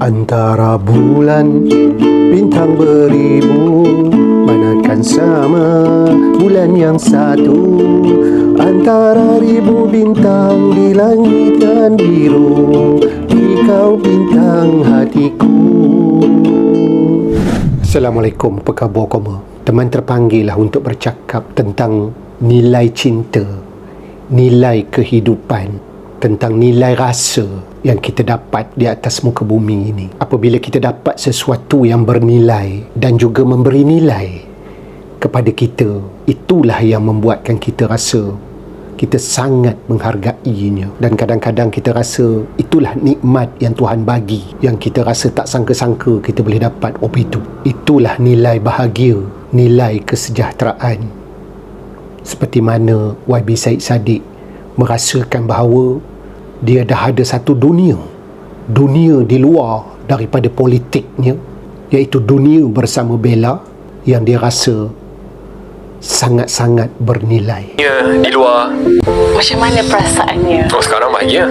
Antara bulan bintang beribu, manakan sama bulan yang satu. Antara ribu bintang di langit dan biru, di kau bintang hatiku. Assalamualaikum, apa khabar kamu? Teman terpanggil lah untuk bercakap tentang nilai cinta, nilai kehidupan, tentang nilai rasa yang kita dapat di atas muka bumi ini. Apabila kita dapat sesuatu yang bernilai dan juga memberi nilai kepada kita, itulah yang membuatkan kita rasa kita sangat menghargainya. Dan kadang-kadang kita rasa itulah nikmat yang Tuhan bagi, yang kita rasa tak sangka-sangka kita boleh dapat. Itulah nilai bahagia, nilai kesejahteraan. Seperti mana YB Syed Saddiq merasakan bahawa dia dah ada satu dunia di luar daripada politiknya, iaitu dunia bersama Bella, yang dia rasa sangat-sangat bernilai. Di luar. Macam mana perasaannya? Oh, sekarang bahagia.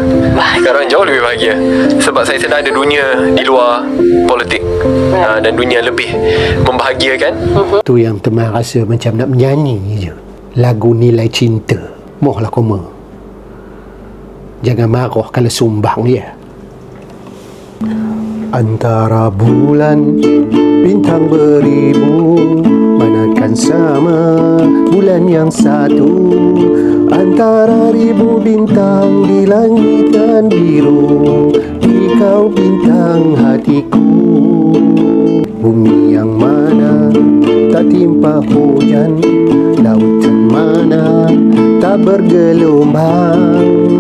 Sekarang jauh lebih bahagia. Sebab saya sedang ada dunia di luar politik, dan dunia lebih membahagiakan. Tu yang teman rasa macam nak menyanyi je lagu Nilai Cinta. Mohlah koma, jangan marah kalau sumbang ya. Antara bulan bintang beribu, manakan sama bulan yang satu. Antara ribu bintang di langit dan biru, di kau bintang hatiku. Bumi yang mana tak timpa hujan, lautan mana tak bergelombang.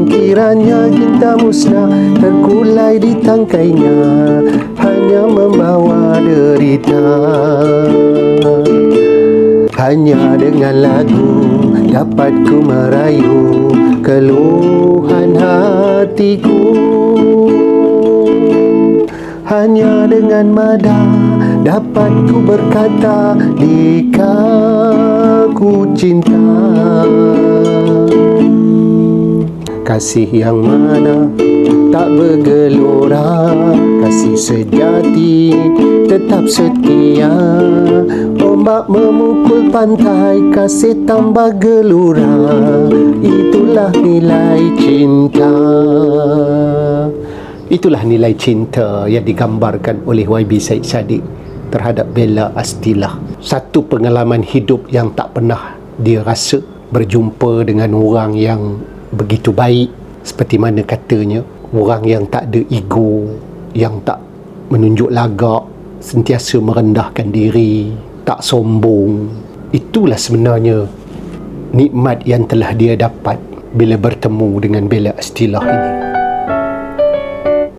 Kiranya cinta musnah terkulai di tangkainya, hanya membawa derita. Hanya dengan lagu dapat ku merayu keluhan hatiku. Hanya dengan mada dapat ku berkata, jika ku cinta. Kasih yang mana tak bergelora, kasih sejati tetap setia. Ombak memukul pantai, kasih tambah gelora. Itulah nilai cinta. Itulah nilai cinta yang digambarkan oleh YB Syed Saddiq terhadap Bella Astilah. Satu pengalaman hidup yang tak pernah dia rasa, berjumpa dengan orang yang begitu baik, seperti mana katanya, orang yang tak ada ego, yang tak menunjuk lagak, sentiasa merendahkan diri, tak sombong. Itulah sebenarnya nikmat yang telah dia dapat bila bertemu dengan Bella Astilah ini.